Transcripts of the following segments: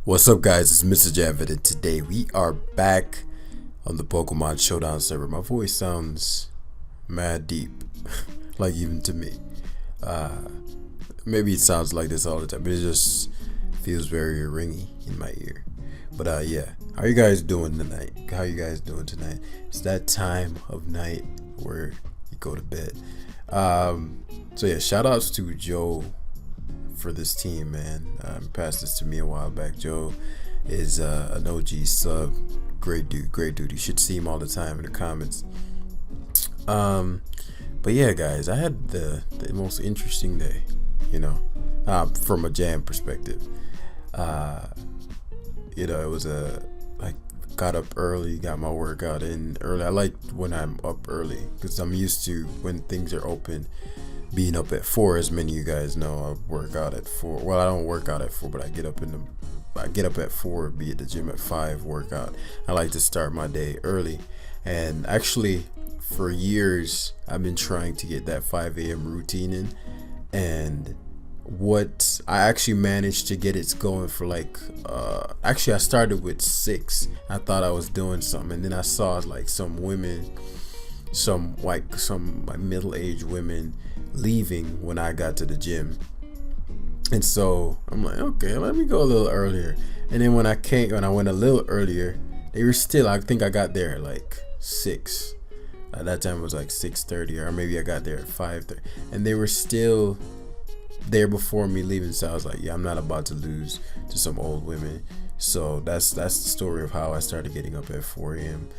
What's up, guys? It's Mrjamvad, and today we are back on the Pokemon Showdown server. My voice sounds mad deep, like even to me. Uh, Maybe it sounds like this all the time, but it just feels very ringy in my ear. But yeah, how you guys doing tonight? How you guys doing tonight? It's that time of night where you go to bed. So yeah, shout outs to Joe for this team, man. Passed this to me a while back. Joe is an OG sub. Great dude. You should see him all the time in the comments. But yeah, guys, I had the most interesting day, from a jam perspective. It was I got up early, got my workout in early. I like when I'm up early because I'm used to when things are open being up at 4. As many of you guys know, I work out at 4. Well, I don't work out at 4, but I get up at 4, be at the gym at 5, workout. I like to start my day early, and actually for years I've been trying to get that 5 a.m. routine in, and what I actually managed to get it going for actually I started with 6. I thought I was doing something, and then I saw like some women, some middle-aged women leaving when I got to the gym, and so I'm like, okay, let me go a little earlier. And then when I went a little earlier, they were still, I think I got there at like 6. At that time it was like 6:30, or maybe I got there at 5:30, and they were still there before me leaving. So I was like, yeah, I'm not about to lose to some old women. So that's the story of how I started getting up at 4 a.m.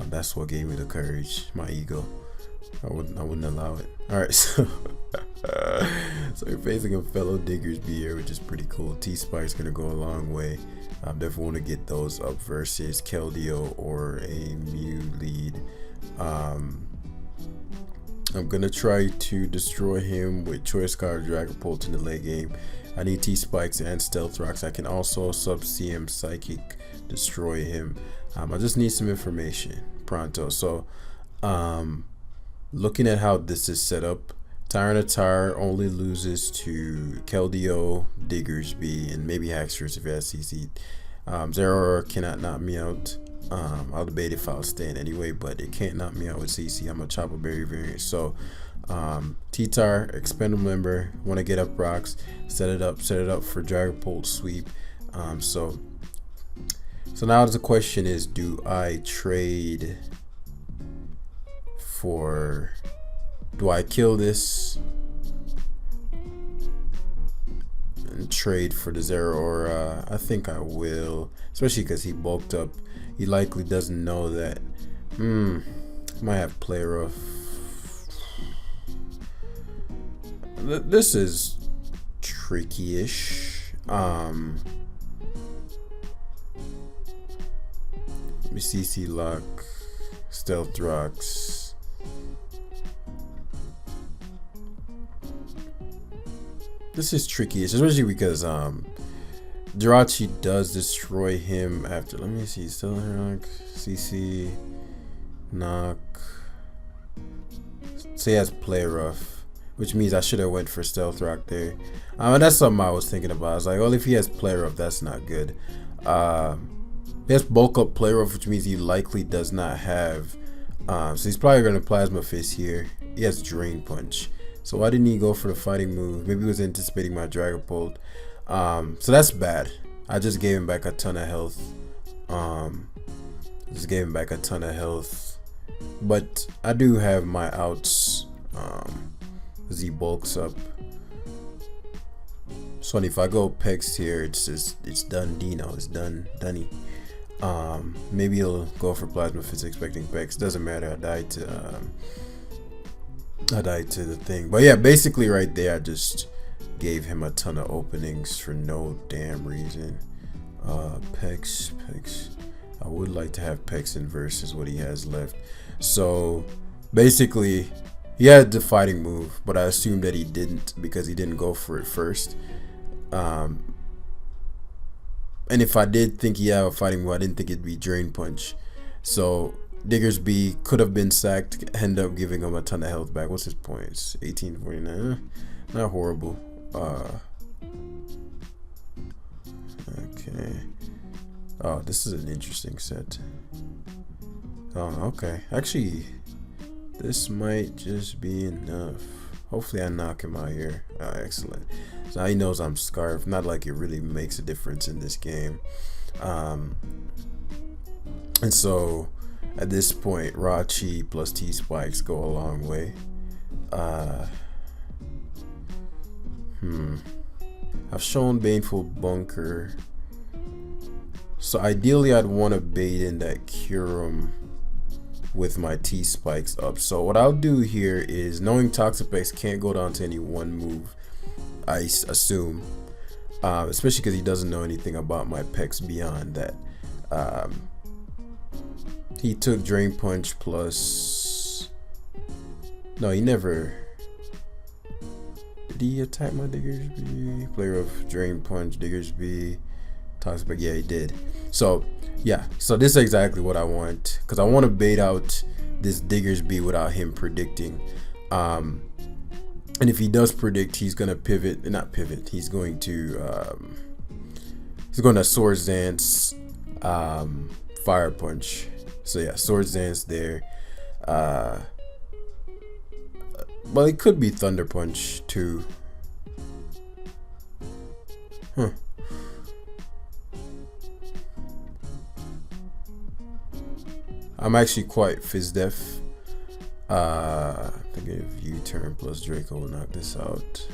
That's what gave me the courage, my ego. I wouldn't allow it. All right, so we're facing a fellow Diggers B here, which is pretty cool. T-Spike's gonna go a long way. I definitely want to get those up versus Keldeo or a Mew lead. I'm gonna try to destroy him with Choice Card Dragapult in the late game. I need T-Spikes and Stealth Rocks. I can also sub CM Psychic destroy him. I just need some information pronto. So looking at how this is set up, Tyranitar only loses to Keldeo, Diggers B, and maybe Haxorus if he has CC. Zeraora cannot knock me out. I'll debate if I'll stand anyway, but it can't knock me out with CC. I'm a Chopper Berry variant. So T-Tar, expendable member, want to get up rocks, set it up for Dragapult sweep. So now the question is, do I trade for, do I kill this and trade for the Zeraora? I think I will, especially because he bulked up. He likely doesn't know that. Might have play rough. This is tricky-ish. Let me CC lock, Stealth Rocks. This is tricky-ish, especially because Jirachi does destroy him after. Let me see. Stealth Rock, CC, knock. So he has play rough, which means I should have went for Stealth Rock there. And that's something I was thinking about. I was like, well, if he has play rough, that's not good. He has bulk up play rough, which means he likely does not have. So he's probably gonna Plasma Fist here. He has Drain Punch. So why didn't he go for the fighting move? Maybe he was anticipating my Dragapult. So that's bad. I just gave him back a ton of health. But I do have my outs. As he bulks up. So if I go Pex here, it's done. Dino, it's done. Dunny. Maybe he'll go for Plasma Fist expecting Pex. Doesn't matter. I died to the thing. But yeah, basically right there, I just gave him a ton of openings for no damn reason. Pex. I would like to have Pex in versus what he has left. So basically, he had the fighting move, but I assumed that he didn't because he didn't go for it first. And if I did think he had a fighting move, I didn't think it'd be Drain Punch. So Diggers B could have been sacked, end up giving him a ton of health back. What's his points? 1849. Not horrible. Okay. Okay. Oh, this is an interesting set. Oh, okay. Actually, this might just be enough. Hopefully I knock him out here. Excellent. So now he knows I'm Scarf. Not like it really makes a difference in this game. And so at this point, Jirachi plus T-Spikes go a long way. I've shown Baneful Bunker. So ideally I'd want to bait in that Curum with my T-Spikes up. So what I'll do here is, knowing Toxapex can't go down to any one move, I assume, especially because he doesn't know anything about my Pex beyond that. He took Drain Punch plus... No, he never... Did he attack my Diggersby? Player of Drain Punch, Diggersby, Toxic, yeah, he did. So yeah, so this is exactly what I want, because I want to bait out this Diggersby without him predicting. And if he does predict, he's gonna pivot, not pivot. He's going to Swords Dance, Fire Punch. So yeah, Swords Dance there. Well, it could be Thunder Punch too. I'm actually quite Fizdef. I think if U-turn plus Draco will knock this out.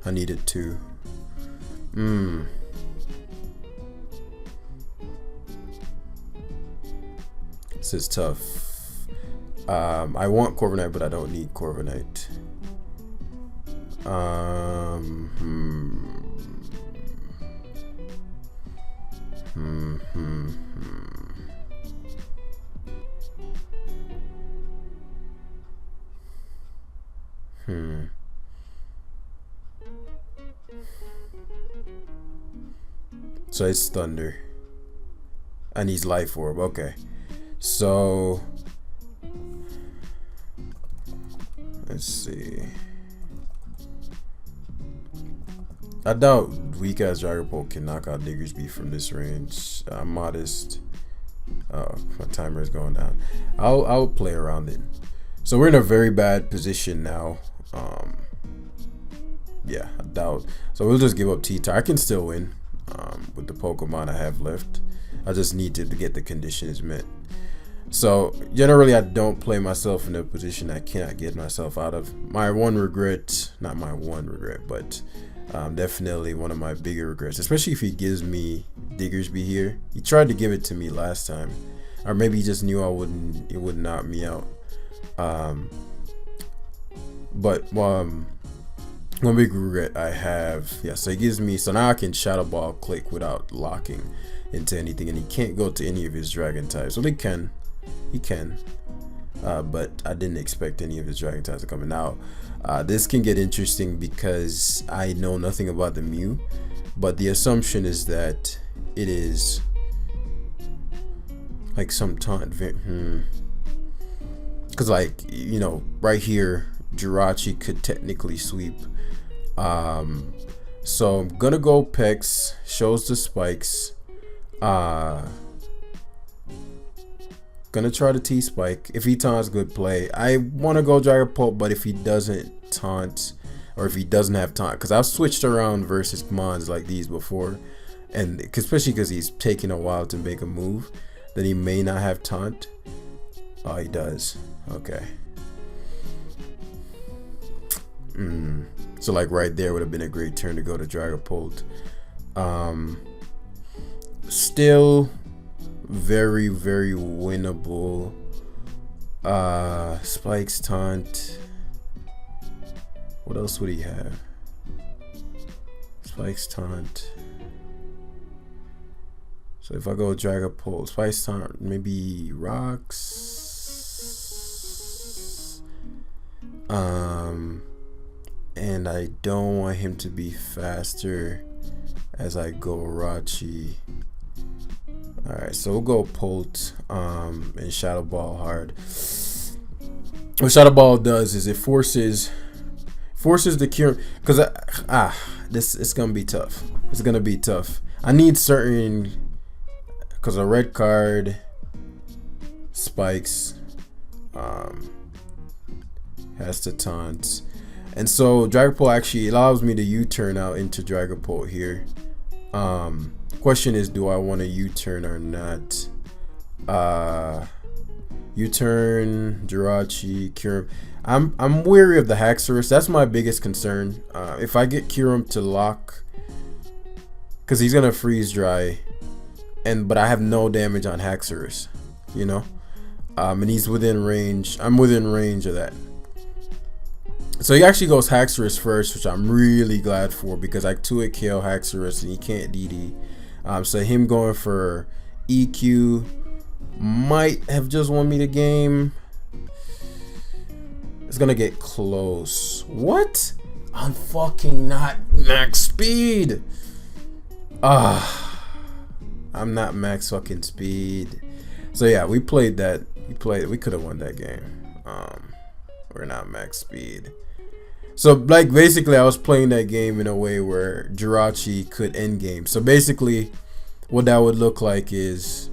I need it too. This is tough. I want Corviknight, but I don't need Corviknight. So it's Thunder. And he's Life Orb. Okay. So let's see. I doubt weak ass Dragapult can knock out Diggersby from this range. I'm modest. My timer is going down. I'll play around it. So we're in a very bad position now. Yeah, I doubt. So we'll just give up T-Tar. I can still win with the Pokemon I have left. I just need to get the conditions met. So generally I don't play myself in a position I cannot get myself out of. My one regret, not my one regret, but definitely one of my bigger regrets, especially if he gives me Diggersby here. He tried to give it to me last time, or maybe he just knew it would knock me out. But one big regret I have, yeah, so he gives me, so now I can Shadow Ball click without locking into anything, and he can't go to any of his dragon types. Well, he can, but I didn't expect any of his dragon types to come in. Now this can get interesting because I know nothing about the Mew, but the assumption is that it is like some taunt, because like, you know, right here Jirachi could technically sweep. So I'm gonna go Pex, shows the spikes. Gonna try the T-Spike. If he taunts, good play. I want to go Dragapult, but if he doesn't taunt, or if he doesn't have taunt, because I've switched around versus Mons like these before, and especially because he's taking a while to make a move, then he may not have taunt. Oh, he does. Okay. So like right there would have been a great turn to go to Dragapult. Still very, very winnable. Spikes taunt. What else would he have? Spikes taunt. So if I go Dragapult, Spikes taunt, maybe rocks. And I don't want him to be faster as I go Jirachi. Alright, so we'll go Pult and Shadow Ball hard. What Shadow Ball does is it forces the cure, because this it's gonna be tough. It's gonna be tough. I need certain, because a red card spikes, has to taunt, and so Dragapult actually allows me to U-turn out into Dragapult here. Question is, do I want to U-turn or not? U-turn, Jirachi, Kyurem. I'm weary of the Haxorus. That's my biggest concern. If I get Kyurem to lock, because he's gonna freeze dry, but I have no damage on Haxorus, you know, and he's within range. I'm within range of that. So he actually goes Haxorus first, which I'm really glad for, because I 2-hit KO Haxorus and he can't DD. So him going for EQ might have just won me the game. It's gonna get close. What? I'm fucking not max speed. I'm not max fucking speed. So yeah, we played that. We could have won that game. We're not max speed. So like basically I was playing that game in a way where Jirachi could end game. So basically what that would look like is,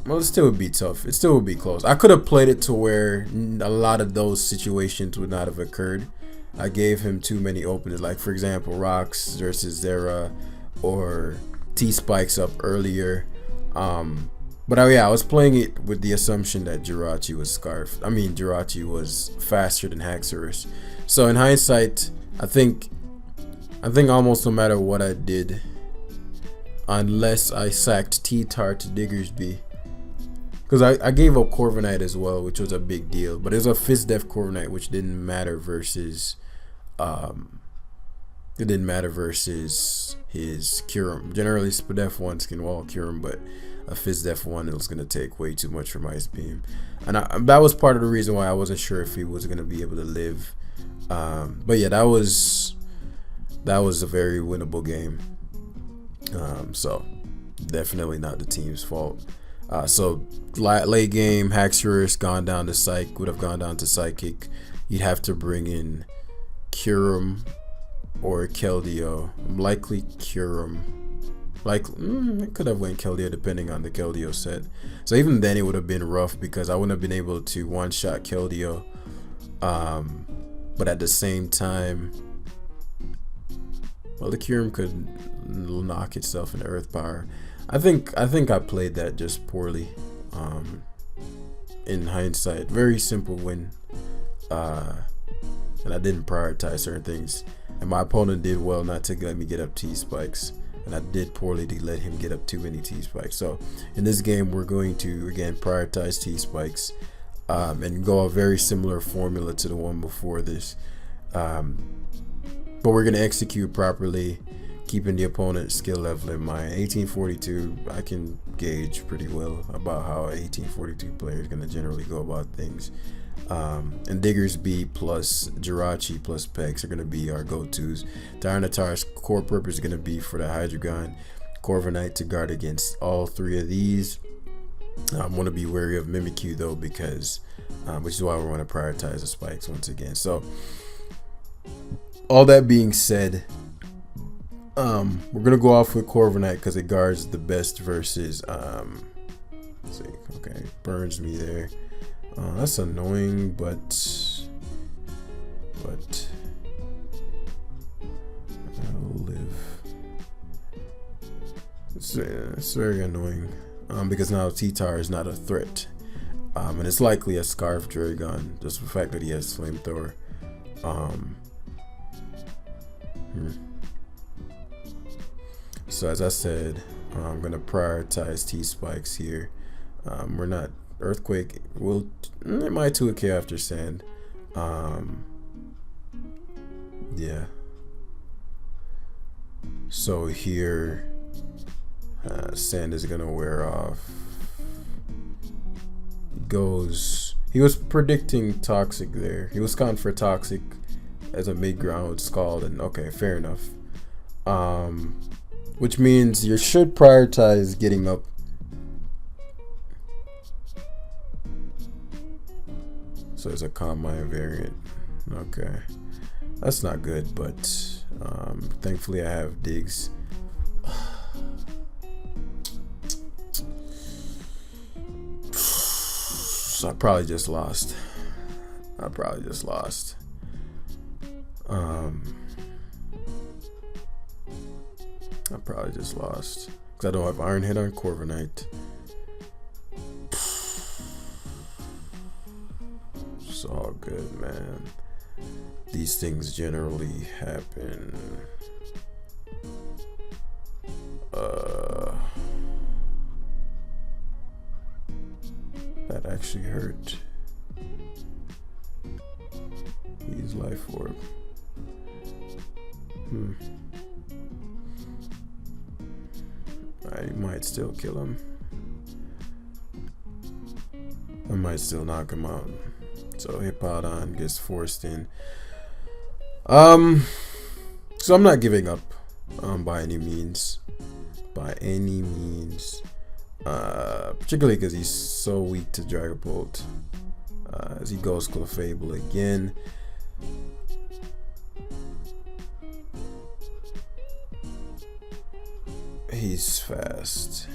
well, it still would be tough. It still would be close. I could have played it to where a lot of those situations would not have occurred. I gave him too many openers, like for example Rocks versus Zera, or T-Spikes up earlier. But yeah, I was playing it with the assumption that Jirachi was Jirachi was faster than Haxorus. So in hindsight, I think almost no matter what I did, unless I sacked T-Tar to Diggersby, because I gave up Corviknight as well, which was a big deal. But it was a Fizdef Corviknight, which didn't matter versus his Kyurem. Generally, Spadef ones can wall Kyurem, but a Fizdef one, it was gonna take way too much from Ice Beam, and that was part of the reason why I wasn't sure if he was gonna be able to live. But yeah, that was a very winnable game. So definitely not the team's fault. So late game, Haxorus would have gone down to Psychic. You'd have to bring in Kyurem or Keldeo. Likely Kyurem. It could have went Keldeo depending on the Keldeo set. So even then it would have been rough, because I wouldn't have been able to one-shot Keldeo. But at the same time, well, the Kyurem could knock itself into Earth Power. I think I played that just poorly. In hindsight, very simple win. And I didn't prioritize certain things. And my opponent did well not to let me get up T-Spikes. And I did poorly to let him get up too many T-Spikes. So in this game, we're going to, again, prioritize T-Spikes. And go a very similar formula to the one before this. But we're going to execute properly, keeping the opponent's skill level in mind. 1842, I can gauge pretty well about how an 1842 player is going to generally go about things. And Diggersby plus Jirachi plus Pex are going to be our go-tos. Tyranitar's core purpose is going to be for the Hydreigon. Corviknight to guard against all three of these. I want to be wary of Mimikyu though, because which is why we want to prioritize the spikes once again. So all that being said, we're gonna go off with Corviknight because it guards the best versus let's see, okay, burns me there. That's annoying, but I'll live. It's very annoying, because now T-Tar is not a threat, and it's likely a Scarf Dragon, just the fact that he has Flamethrower. So as I said, I'm gonna prioritize T-Spikes here. We're not Earthquake. It might 2K after Sand. Yeah. So here, Sand is gonna wear off. He was predicting Toxic there. He was counting for Toxic as a mid-ground Scald, and okay, fair enough. Which means you should prioritize getting up. So there's a Calm Mind variant. Okay, that's not good, but thankfully I have Digs. I probably just lost. I probably just lost. I probably just lost because I don't have Iron Head on Corviknight. It's all good, man. These things generally happen. That actually hurt. Use Life Orb. I might still kill him. I might still knock him out. So Hippowdon gets forced in. So I'm not giving up by any means. By any means. Particularly because he's so weak to Dragapult. As he goes Clefable again. He's fast.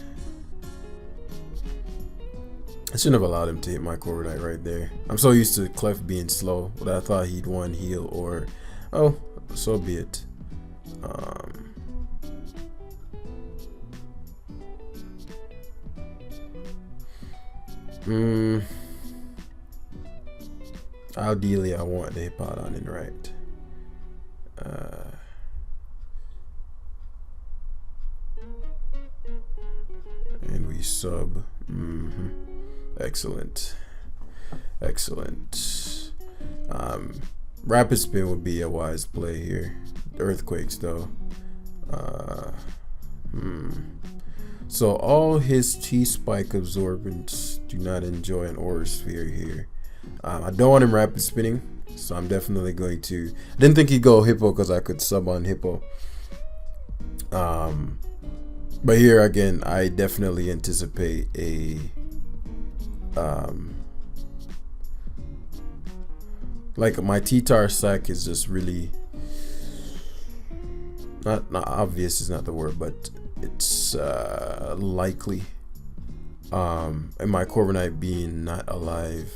I shouldn't have allowed him to hit my Corviknight right there. I'm so used to Clef being slow, but I thought he'd one heal or, oh, so be it. Ideally, I want the Hippowdon in right. And we sub. Excellent. Excellent. Rapid Spin would be a wise play here. Earthquakes, though. So all his T-Spike absorbents do not enjoy an Aura Sphere here. I don't want him rapid spinning, so I'm definitely going to. I didn't think he'd go Hippo because I could sub on Hippo. But here again, I definitely anticipate a like my T-Tar sack is just really not obvious is not the word, but it's likely. And my Corviknight being not alive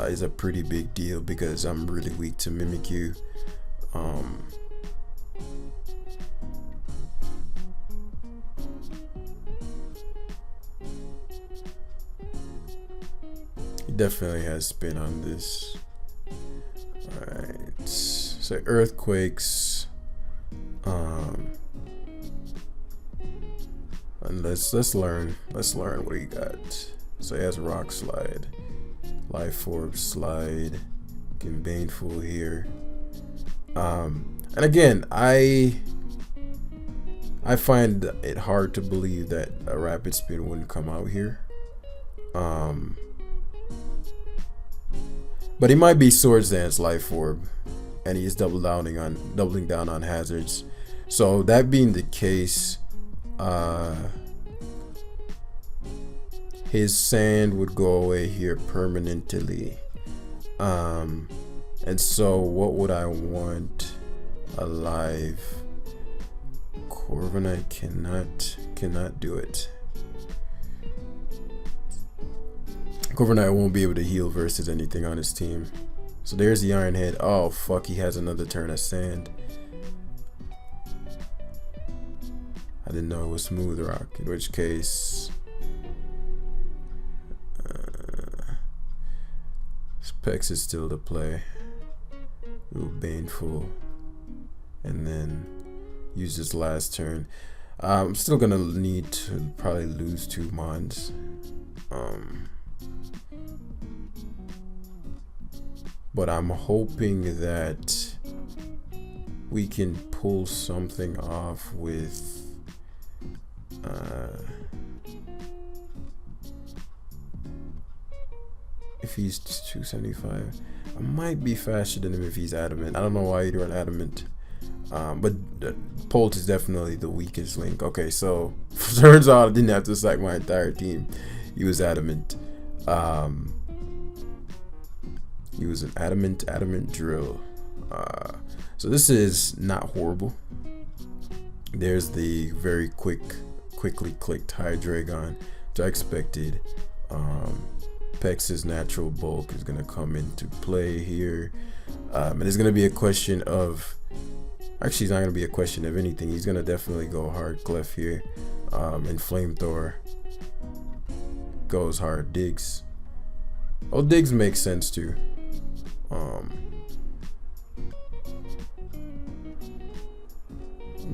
is a pretty big deal because I'm really weak to Mimikyu. He definitely has spin on this. Alright, so Earthquakes. And let's learn what he got. So he has Rock Slide, Life Orb Slide, getting Baneful here. And again, I find it hard to believe that a Rapid Spin wouldn't come out here. But he might be Swords Dance Life Orb, and he's doubling down on hazards. So that being the case, his Sand would go away here permanently. And so what would I want alive? Corviknight cannot do it. Corviknight won't be able to heal versus anything on his team. So there's the Iron Head. Oh fuck, he has another turn of Sand. I didn't know it was Smooth Rock, in which case Specs is still to play. Ooh, Baneful. And then use this last turn. I'm still gonna need to probably lose 2 Mons. But I'm hoping that we can pull something off with if he's 275. I might be faster than him if he's Adamant. I don't know why you're an Adamant. But Polt is definitely the weakest link. Okay, so turns out I didn't have to sack my entire team. He was Adamant. He was an adamant drill. So this is not horrible. There's the very quickly clicked Hydreigon, which I expected. Pex's natural bulk is going to come into play here. And it's going to be a question of, actually it's not going to be a question of anything. He's going to definitely go hard clef here. And flamethrower goes hard digs. Oh, digs makes sense too. I'm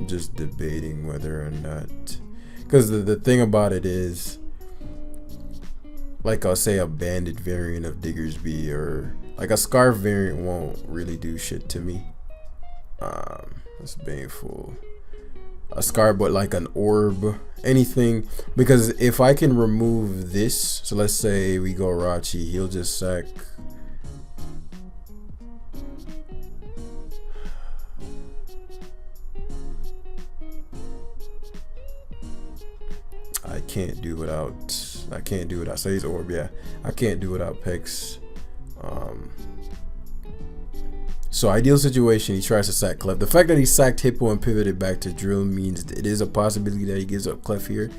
just debating whether or not, because the thing about it is, like I'll say a banded variant of Diggersby or like a scarf variant won't really do shit to me. That's baneful. A scarf, but like an orb, anything, because if I can remove this, so let's say we go Rachi, he'll just sack. I can't do without so he's orb, yeah. I can't do without Pex. So ideal situation, he tries to sack Clef. The fact that he sacked Hippo and pivoted back to Drill means it is a possibility that he gives up Clef here,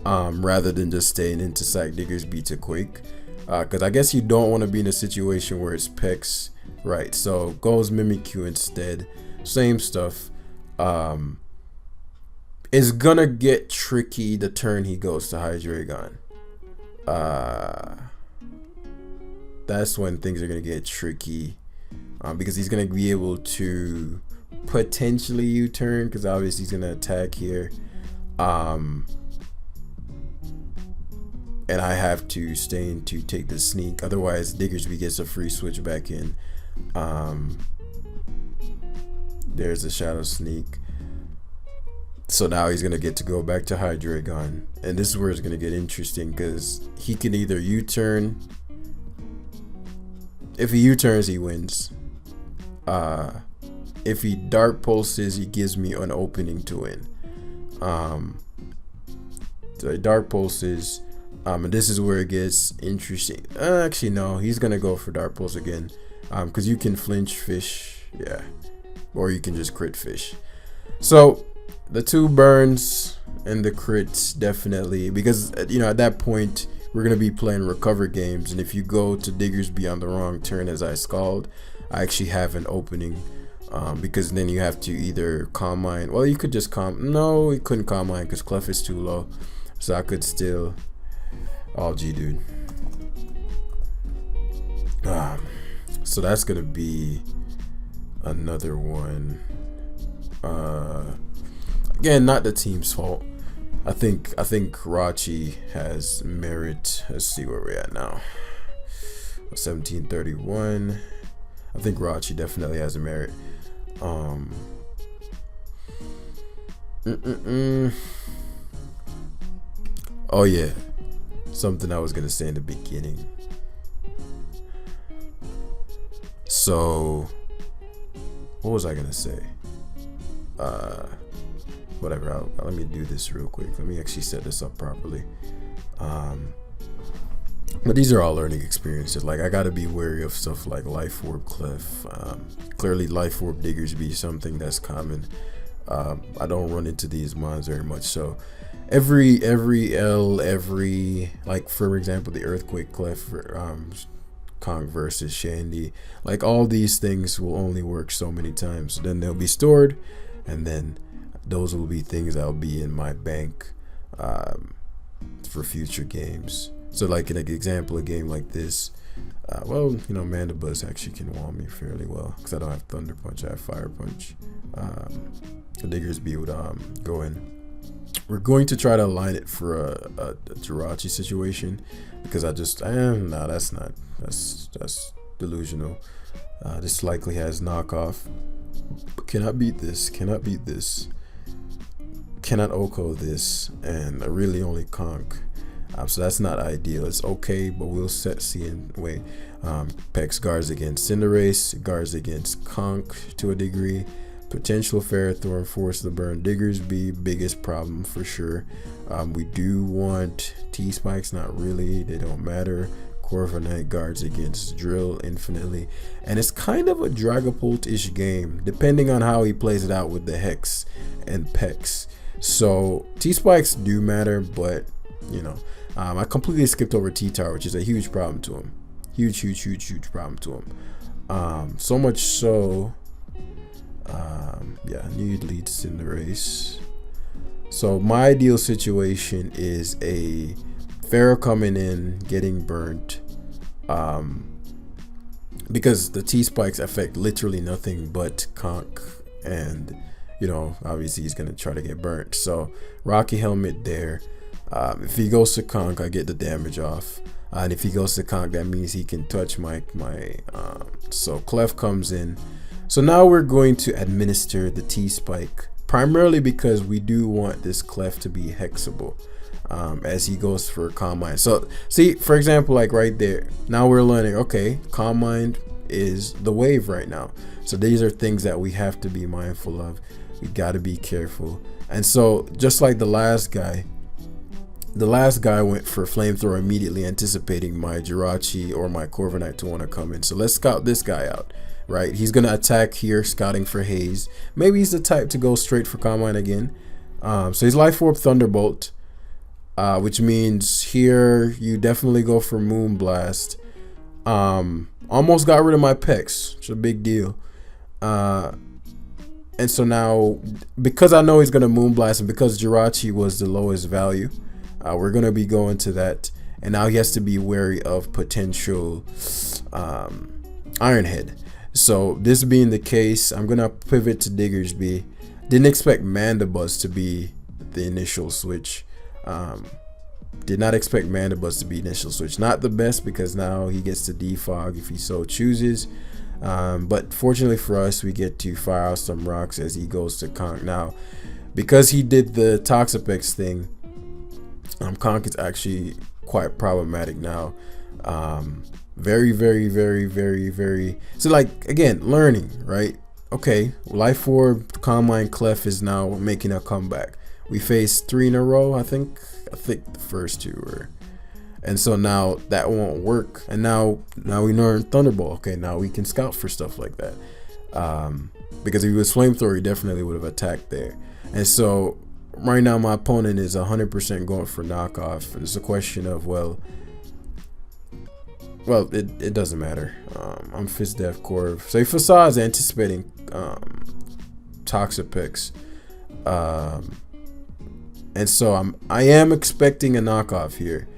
rather than just staying in to sack Diggersby to Quake. Because I guess you don't want to be in a situation where it's Pex, right? So goes Mimikyu instead. Same stuff. It's gonna get tricky the turn he goes to Hydreigon. That's when things are gonna get tricky. Because he's gonna be able to potentially U-turn, because obviously he's gonna attack here, and I have to stay in to take the sneak. Otherwise, Diggersby gets a free switch back in. There's a shadow sneak. So now he's gonna get to go back to Hydreigon, and this is where it's gonna get interesting, because he can either U-turn. If he U-turns, he wins. If he Dark Pulses, he gives me an opening to win. So Dark Pulses, and this is where it gets interesting. Actually, no, he's gonna go for Dark Pulse again, because you can flinch fish, yeah, or you can just crit fish. So the 2 burns and the crits definitely, because you know at that point we're gonna be playing recover games, and if you go to Diggersby on the wrong turn, as I scald, I actually have an opening, because then you have to either Calm Mind. Well, you could just no, you couldn't Calm Mind because Clef is too low, so I could still. Oh, gee, dude. So that's gonna be another one. Again, not the team's fault. I think Rachi has merit. Let's see where we're at now. 1731. I think Rachi definitely has a merit. Oh yeah, something I was gonna say in the beginning. So what was I gonna say? Whatever. Let me do this real quick. Let me actually set this up properly. But these are all learning experiences. Like, I gotta be wary of stuff like Life Orb Clef. Clearly, Life Orb Diggersby is something that's common. I don't run into these mons very much. So, every like for example, the Earthquake Clef, Kong versus Shandy. Like all these things will only work so many times. Then they'll be stored, and then those will be things that'll be in my bank for future games. So like in an example, a game like this, well, you know, Mandibuzz actually can wall me fairly well because I don't have Thunder Punch, I have Fire Punch. The Diggersby would go in. We're going to try to align it for a Jirachi situation because that's delusional. This likely has knockoff. Cannot beat this. Cannot Oko this, and I really only conk. So that's not ideal. It's okay, but we'll set C and wait. Pex guards against Cinderace, guards against Conk to a degree. Potential Ferrothorn, force the burn Diggersby, biggest problem for sure. We do want T-Spikes, not really, they don't matter. Corviknight guards against Drill infinitely. And it's kind of a Dragapult-ish game, depending on how he plays it out with the Hex and Pex. So T-Spikes do matter, but you know, I completely skipped over T-Tar, which is a huge problem to him. Huge problem to him. So much so, yeah, New leads in the race. So my ideal situation is a Pharaoh coming in, getting burnt, because the T-spikes affect literally nothing but Conk, and you know, obviously he's gonna try to get burnt. So Rocky Helmet there. If he goes to Conk, I get the damage off, and if he goes to Conk, that means he can touch my so Clef comes in. So now we're going to administer the T-spike, primarily because we do want this Clef to be hexable, as he goes for Calm Mind. So see, for example, like right there, now we're learning, okay, Calm Mind is the wave right now. So these are things that we have to be mindful of. We got to be careful. And so just like the last guy went for Flamethrower immediately, anticipating my Jirachi or my Corviknight to want to come in. So let's scout this guy out, right? He's going to attack here, scouting for Haze. Maybe he's the type to go straight for Calm Mind again. So he's Life Orb Thunderbolt, which means here you definitely go for Moonblast. Almost got rid of my Pex. It's a big deal. And so now, because I know he's going to Moonblast, and because Jirachi was the lowest value, we're going to be going to that. And now he has to be wary of potential Iron Head. So this being the case, I'm going to pivot to Diggersby. Didn't expect Mandibuzz to be the initial switch. Did not expect Mandibuzz to be initial switch. Not the best, because now he gets to defog if he so chooses. But fortunately for us, we get to fire out some rocks as he goes to Conk. Now, because he did the Toxapex thing, Conk is actually quite problematic now. Very. So like, again, learning, right? Okay, Life Orb, Calm Mind, Clef is now making a comeback. We faced 3 in a row, I think the first 2 were. And so now that won't work. And now we learn Thunderbolt. Okay, now we can scout for stuff like that. Because if he was Flamethrower, he definitely would have attacked there. And so right now my opponent is 100% going for knockoff. And it's a question of, well, it doesn't matter. I'm Fist Death Corv. So if Facade is anticipating Toxapex, and so I am expecting a knockoff here.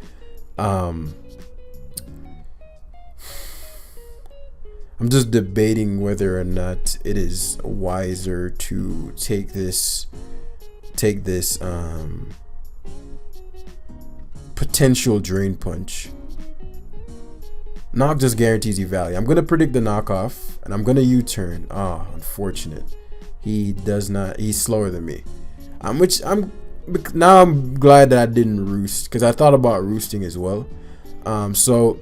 I'm just debating whether or not it is wiser to take this potential Drain Punch. Knock just guarantees you value. I'm gonna predict the knockoff, and I'm gonna U-turn. Ah, unfortunate. He does not. He's slower than me. Now I'm glad that I didn't roost, because I thought about roosting as well. So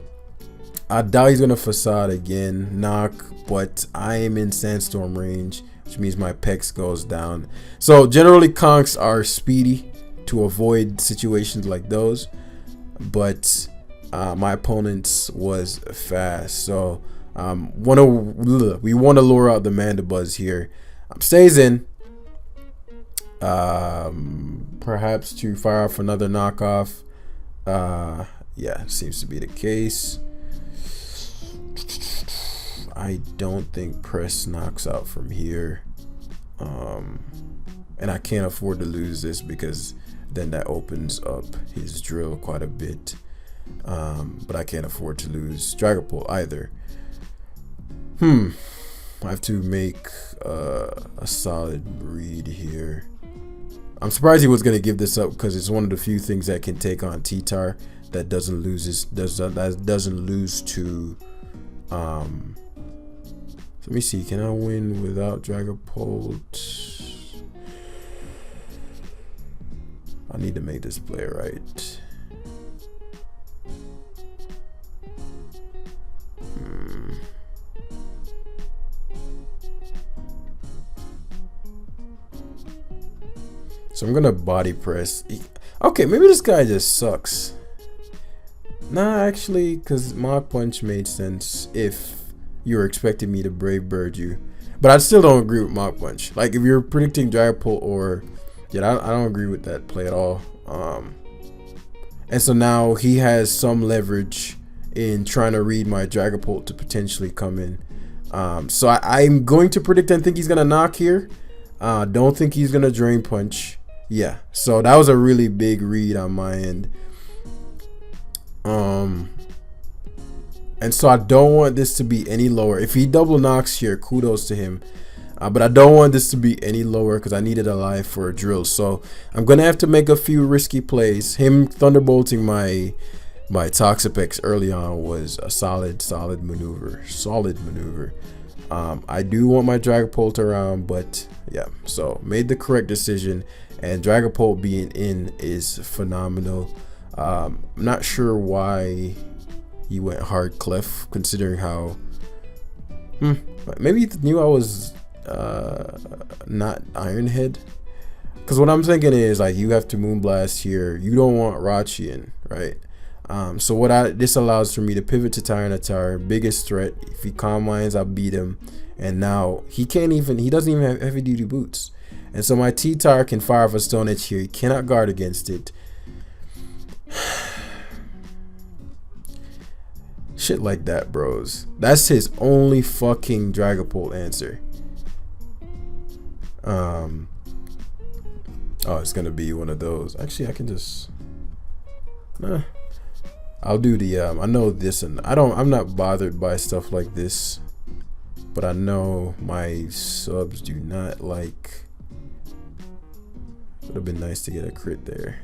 I doubt he's gonna Facade again, knock, but I am in Sandstorm range, which means my Pex goes down. So generally Conks are speedy to avoid situations like those, but my opponent's was fast. So we want to lure out the Mandibuzz here. Stays in. Perhaps to fire off another knockoff. Yeah, seems to be the case. I don't think Press knocks out from here. And I can't afford to lose this, because then that opens up his drill quite a bit. But I can't afford to lose Dragapult either. I have to make a solid read here. I'm surprised he was gonna give this up, because it's one of the few things that can take on T-Tar that doesn't lose to. So let me see. Can I win without Dragapult? I need to make this play right. So I'm gonna body press. Okay, maybe this guy just sucks. Nah, actually, because Mach Punch made sense if you were expecting me to Brave Bird you. But I still don't agree with Mach Punch. Like, if you're predicting Dragapult or... Yeah, I don't agree with that play at all. And so now he has some leverage in trying to read my Dragapult to potentially come in. So I'm going to predict and think he's going to knock here. Don't think he's going to Drain Punch. Yeah, so that was a really big read on my end. And so I don't want this to be any lower. If he double knocks here, kudos to him. But I don't want this to be any lower because I needed a life for a drill. So I'm going to have to make a few risky plays. Him thunderbolting my Toxapex early on was a solid maneuver. I do want my Dragapult around, but yeah, so made the correct decision, and Dragapult being in is phenomenal. I'm not sure why he went hard Clef, considering how maybe he knew I was not Iron Head, because what I'm thinking is like you have to Moonblast here, you don't want Rachi in, right? So this allows for me to pivot to Tyranitar, biggest threat. If he Calm Minds, I'll beat him. And now he doesn't even have heavy duty boots. And so my T-Tar can fire off a Stone Edge here. He cannot guard against it. Shit like that, bros. That's his only fucking Dragapult answer. Oh, it's gonna be one of those. Actually, I can just I'll do the I know this, and I'm not bothered by stuff like this, but I know my subs do not like. Would have been nice to get a crit there.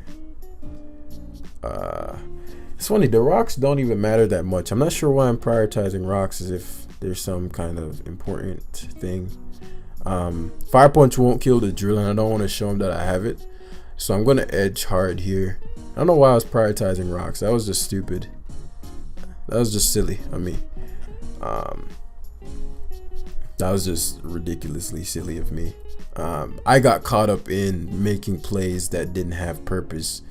It's funny, the rocks don't even matter that much. I'm not sure why I'm prioritizing rocks as if there's some kind of important thing. Fire Punch won't kill the drill, and I don't want to show him that I have it, so I'm gonna edge hard here. I don't know why I was prioritizing rocks. That was just stupid. That was just silly of me. That was just ridiculously silly of me. I got caught up in making plays that didn't have purpose.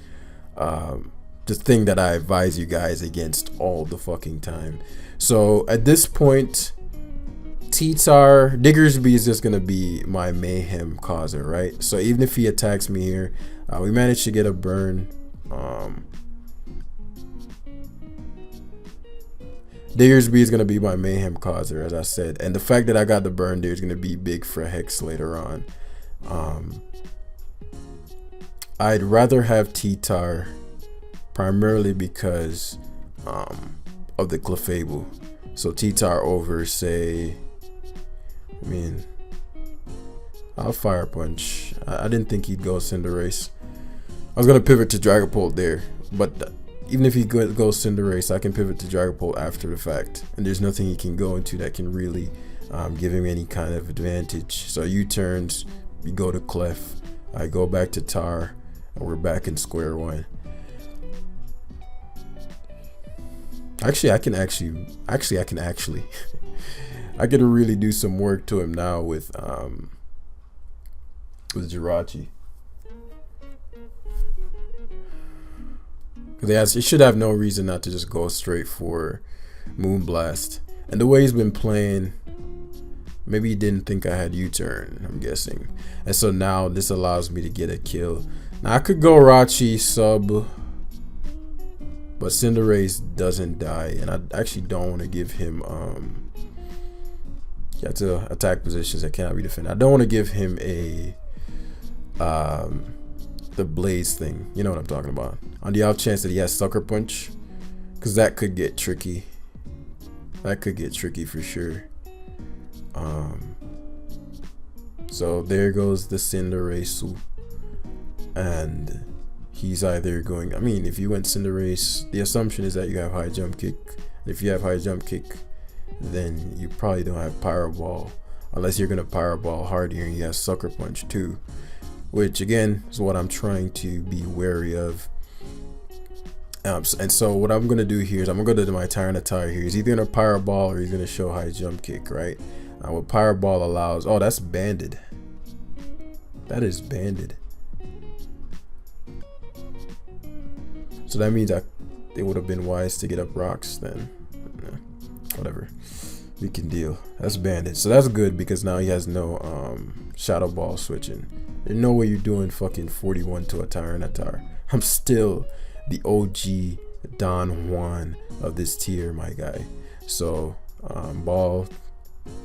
The thing that I advise you guys against all the fucking time. So at this point, T-Tar, Diggersby is just gonna be my mayhem causer, right? So even if he attacks me here, we managed to get a burn. Diggersby is gonna be my mayhem causer, as I said, and the fact that I got the burn there is gonna be big for Hex later on. I'd rather have T-Tar primarily because of the Clefable. So T-Tar over, say, I'll Fire Punch. I didn't think he'd go Cinderace. I was gonna pivot to Dragapult there, but even if he goes Cinderace, I can pivot to Dragapult after the fact, and there's nothing he can go into that can really give him any kind of advantage. So U-turns, we go to Clef, I go back to Tar, and we're back in square one. Actually, I can I could really do some work to him now with Jirachi. Because he should have no reason not to just go straight for Moonblast. And the way he's been playing, maybe he didn't think I had U-turn, I'm guessing. And so now this allows me to get a kill. Now I could go Rachi sub, but Cinderace doesn't die, and I actually don't want to give him you have to attack positions that cannot be defended. I don't want to give him a the Blaze thing, you know what I'm talking about, on the off chance that he has Sucker Punch, because that could get tricky. That could get tricky for sure. So there goes the Cinderace, and he's either going, if you went Cinderace, the assumption is that you have high jump kick. And if you have high jump kick, then you probably don't have Pyro Ball, unless you're gonna Pyro Ball hard here and he has Sucker Punch too, which again is what I'm trying to be wary of. And so what I'm gonna do here is I'm gonna go to my Tyranitar here. He's either gonna Pyro Ball or he's gonna show high jump kick, right? What Pyro Ball allows, oh, that's banded. That is banded. So that means it would have been wise to get up rocks then. Whatever, we can deal. That's banded, so that's good because now he has no Shadow Ball switching. There's no way you're doing fucking 41 to a Tyranitar. I'm still the OG Don Juan of this tier, my guy. So ball,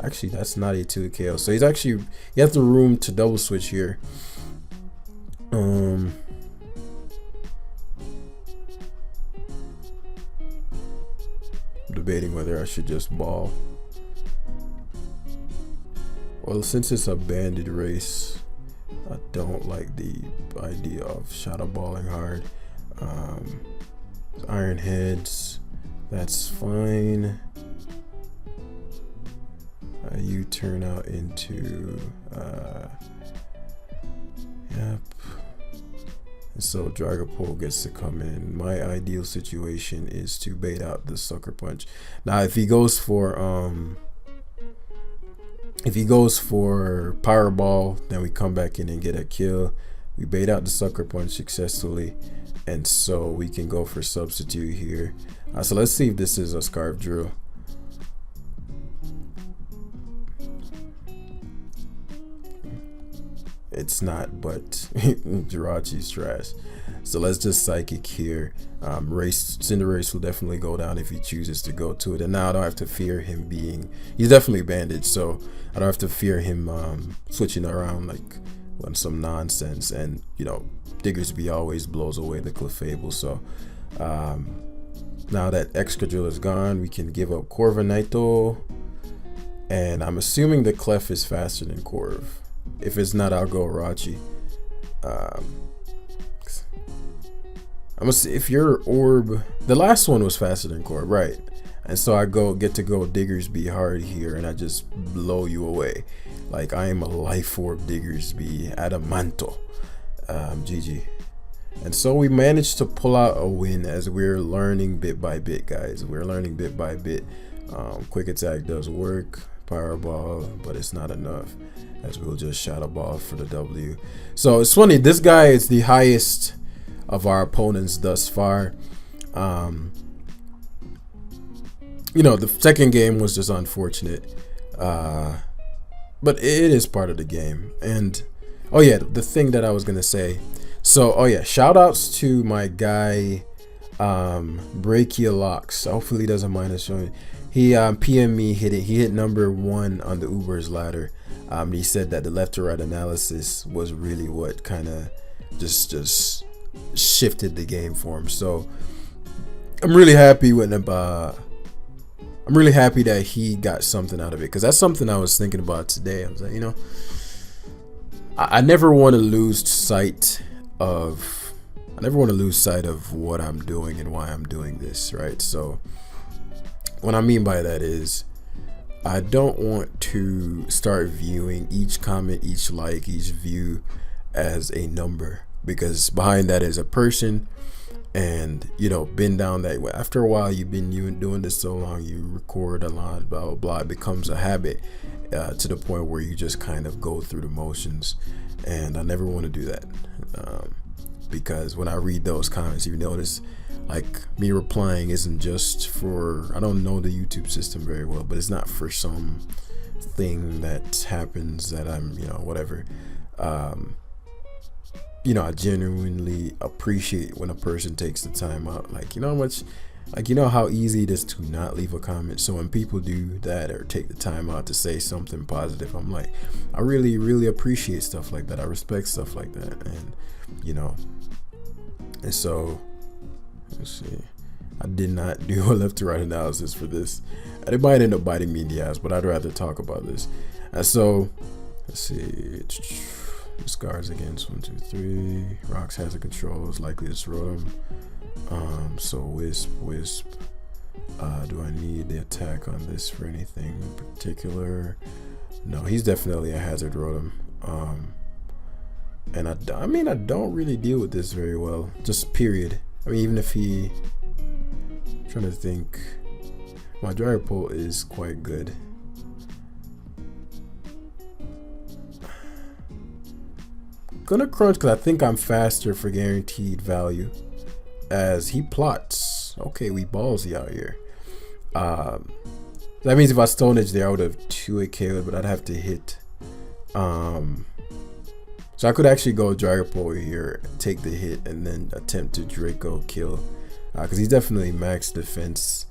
actually that's not a 2 KO, so he has the room to double switch here. Debating whether I should just ball. Well, since it's a banded race, I don't like the idea of shadow balling hard. Iron heads, that's fine. You turn out into yep. And so Dragapult gets to come in. My ideal situation is to bait out the sucker punch. Now if he goes for Powerball, then we come back in and get a kill. We bait out the sucker punch successfully, and so we can go for substitute here. So let's see if this is a Scarf Drill. It's not, but Jirachi's trash. So let's just Psychic here. Cinderace will definitely go down if he chooses to go to it. And now I don't have to fear him he's definitely bandaged, so I don't have to fear him switching around like on some nonsense. And you know, Diggersby always blows away the Clefable. So now that Excadrill is gone, we can give up Corviknight. And I'm assuming the Clef is faster than Corv. If it's not, I'll go Rachi. I'm gonna see if your Orb, the last one was faster than Corv, right? And so I get to go Diggersby hard here, and I just blow you away. Like I am a Life Orb Diggersby Adamanto. GG. And so we managed to pull out a win as we're learning bit by bit, guys. We're learning bit by bit. Quick Attack does work, Powerball, but it's not enough, as we'll just Shadow Ball for the W. So it's funny, this guy is the highest of our opponents thus far. You know, the second game was just unfortunate, but it is part of the game. And oh yeah, the thing that I was gonna say, so oh yeah, shout outs to my guy Brachialox. Hopefully he doesn't mind us showing. He PM me, he hit number 1 on the Uber's ladder. He said that the left to right analysis was really what kind of just shifted the game for him. So I'm really happy with him. I'm really happy that he got something out of it, because that's something I was thinking about today. I was like, you know, I never want to lose sight of what I'm doing and why I'm doing this, right? So what I mean by that is, I don't want to start viewing each comment, each like, each view as a number, because behind that is a person. And you know, been down that way. After a while, you've been doing this so long, you record a lot, blah blah blah. It becomes a habit to the point where you just kind of go through the motions. And I never want to do that, because when I read those comments, you notice like me replying isn't just for, I don't know the YouTube system very well, but it's not for some thing that happens that I'm, you know, whatever. You know, I genuinely appreciate when a person takes the time out. Like, you know how much, like, you know how easy it is to not leave a comment. So when people do that or take the time out to say something positive, I'm like, I really, really appreciate stuff like that. I respect stuff like that. And, you know, and so, let's see. I did not do a left to right analysis for this. And it might end up biting me in the ass, but I'd rather talk about this. And so, let's see. Discards against 1, 2, 3. Rocks has a control, is likely to throw them. So Wisp. Do I need the attack on this for anything in particular? No, he's definitely a hazard Rotom. And I mean, I don't really deal with this very well, just period. I mean, even if he, I'm trying to think, my Dragapult is quite good. Gonna crunch because I think I'm faster for guaranteed value, as he plots. Okay, we ballsy out here. That means if I Stone Edge there, I would have 2-8 KO'd, but I'd have to hit. So So I could actually go Dragapult here, take the hit, and then attempt to Draco kill. Because he's definitely max defense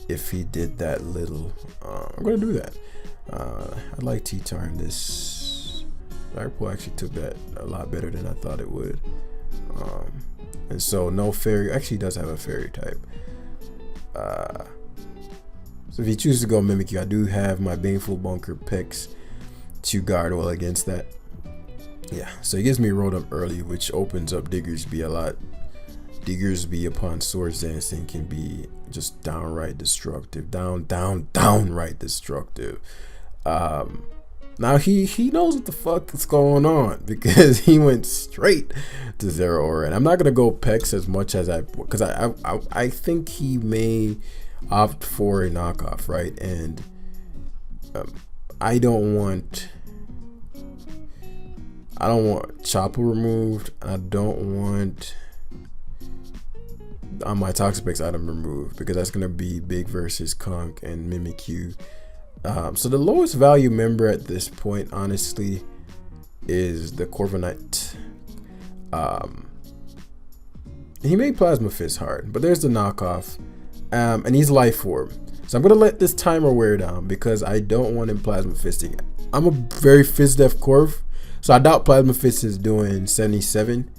if he did that little. I'm going to do that. I like T-Tar in this. Dragapult actually took that a lot better than I thought it would. And so no fairy. Actually does have a fairy type. So if he chooses to go Mimikyu, I do have my Baneful Bunker Pex to guard well against that. Yeah, so he gives me Rotom early, which opens up Diggersby a lot. Diggersby upon Swords Dancing can be just downright destructive. Downright destructive. Now he knows what the fuck is going on, because he went straight to Zeraora, and I'm not gonna go Pex as much as because I think he may opt for a knockoff, right? And I don't want Chopper removed. I don't want my Toxapex item removed, because that's gonna be big versus Conk and Mimikyu. So the lowest value member at this point, honestly, is the Corviknight. He made Plasma Fist hard, but there's the knockoff, and he's Life Orb. So I'm gonna let this timer wear down, because I don't want him Plasma Fisting. I'm a very Fizz Def Corv, so I doubt Plasma Fist is doing 77.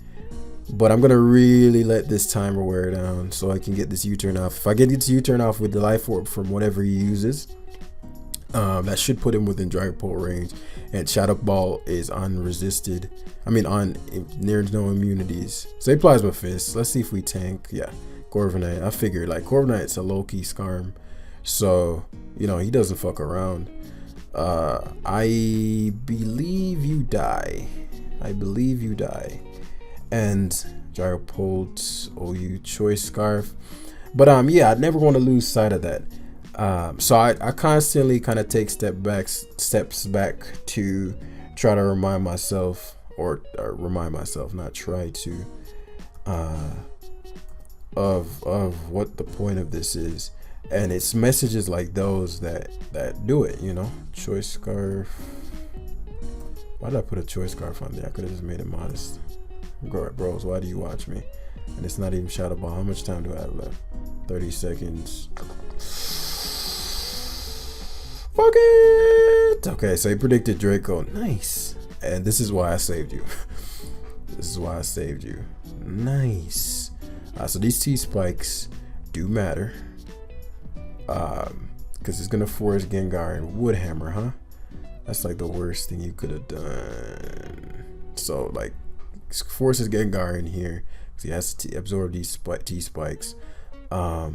But I'm gonna really let this timer wear down so I can get this U-turn off. If I get this U-turn off with the Life Orb from whatever he uses, that should put him within Dragapult range. And Shadow Ball is unresisted. I mean, on near no immunities. Say Plasma Fist. Let's see if we tank. Yeah, Corviknight. I figured like Corviknight's a low-key Skarm, so you know he doesn't fuck around. I believe you die. And Dragapult OU Choice Scarf. But yeah, I never want to lose sight of that. So I constantly kind of take steps back to try to remind myself, not try to, of what the point of this is. And it's messages like those that do it, you know. Choice Scarf. Why did I put a Choice Scarf on there? I could have just made it modest. Bros, why do you watch me? And it's not even Shadow Ball. How much time do I have left? 30 seconds. Fuck it! Okay, so he predicted Draco. Nice. And this is why I saved you. Nice. So these T-Spikes do matter. Because it's going to force Gengar and Woodhammer, huh? That's like the worst thing you could have done. So, like, forces Gengar in here because he has to absorb these T-Spikes. Nah.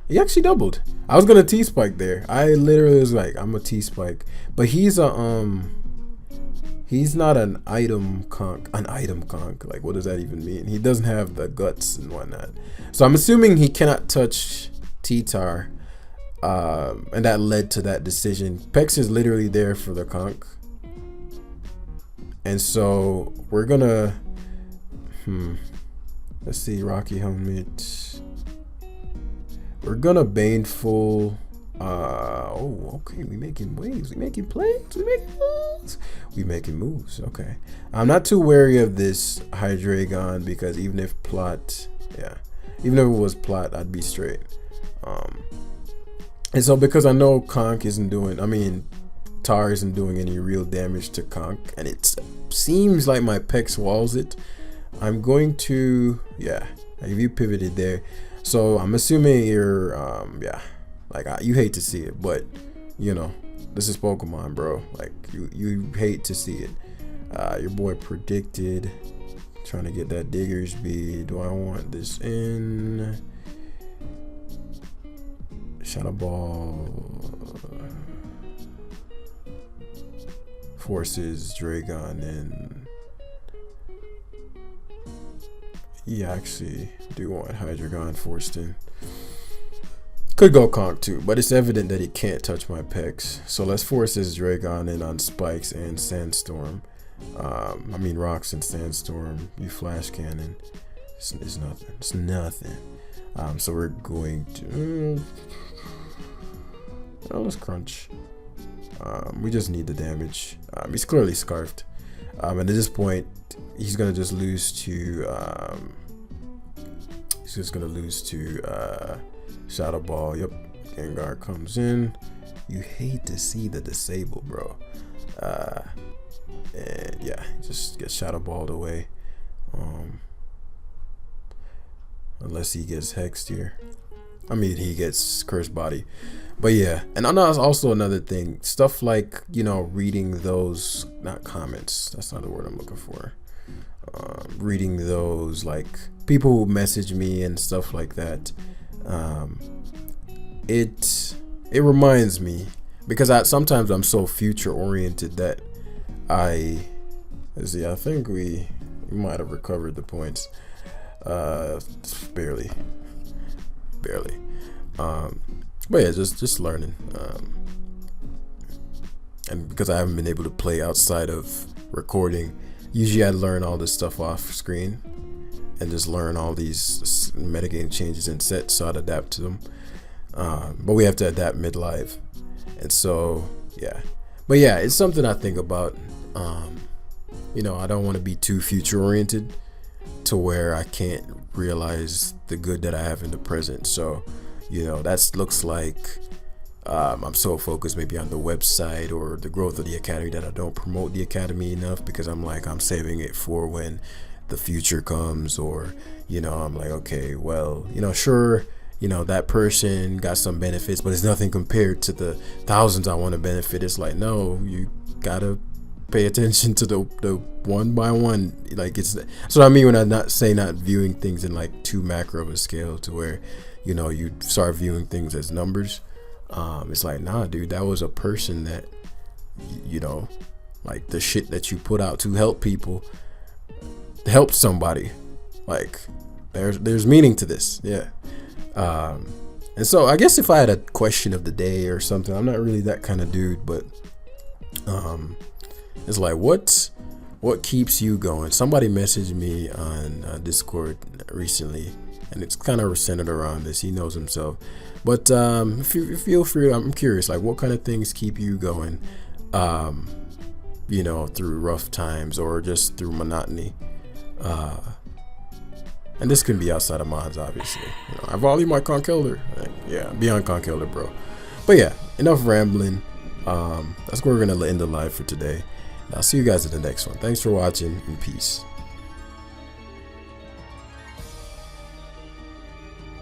He actually doubled. I was gonna T-Spike there. I literally was like, I'm a T-Spike. But he's not an item conk. Like, what does that even mean? He doesn't have the guts and whatnot. So I'm assuming he cannot touch T-Tar, and that led to that decision. Pex is literally there for the conk, and so we're gonna let's see, Rocky Helmet. We're gonna Baneful. Okay, we making waves, we making plays, we making moves. Okay, I'm not too wary of this Hydreigon, because even if it was plot, I'd be straight. And so because I know Conk isn't doing, Tar isn't doing any real damage to Conk, and it seems like my Pex walls it, I'm going to, you pivoted there. So I'm assuming you're, you hate to see it, but you know, this is Pokemon, bro. Like you hate to see it. Your boy predicted, trying to get that Diggersby. Do I want this in? Shadow Ball forces Dragon in. Yeah, actually do want Hydreigon forced in. Could go Conk too, but it's evident that he can't touch my Pex. So let's force his Dragon in on Spikes and Sandstorm. Rocks and Sandstorm. You Flash Cannon. It's nothing. So we're going to let's crunch. We just need the damage. He's clearly scarfed, and at this point he's gonna just lose to Shadow Ball. Yep, Gengar comes in. You hate to see the disable, bro. And yeah, just get Shadow Balled away. Unless he gets hexed here. I mean, he gets Cursed Body. But yeah, and I know that's also another thing. Stuff like, you know, reading those, not comments. That's not the word I'm looking for. Reading those, like, people who message me and stuff like that. It reminds me, because sometimes I'm so future oriented that I think we might have recovered the points. Barely. But yeah, just learning. And because I haven't been able to play outside of recording, usually I learn all this stuff off screen and just learn all these metagame changes and sets, so I'd adapt to them. But we have to adapt mid-live, and so yeah. But yeah, it's something I think about. You know, I don't want to be too future oriented to where I can't realize the good that I have in the present. So, you know, that looks like I'm so focused maybe on the website or the growth of the academy that I don't promote the academy enough, because I'm like, I'm saving it for when the future comes, or, you know, I'm like, okay, well, you know, sure, you know, that person got some benefits, but it's nothing compared to the thousands I want to benefit. It's like, no, you gotta pay attention to the one by one. Like, it's so I mean when I not viewing things in like too macro of a scale to where, you know, you start viewing things as numbers. It's like, nah, dude, that was a person that, you know, like the shit that you put out to help people helped somebody. Like, there's meaning to this. Yeah. And so I guess if I had a question of the day or something, I'm not really that kind of dude, but it's like, what keeps you going? Somebody messaged me on Discord recently, and it's kind of centered around this. He knows himself, but if you feel free, I'm curious, like, what kind of things keep you going, you know, through rough times or just through monotony. And this can be outside of mods, obviously. You know, I value my Conkeldurr. Yeah, beyond Conkeldurr, bro. But yeah, enough rambling. That's where we're gonna end the live for today. I'll see you guys in the next one. Thanks for watching, and peace.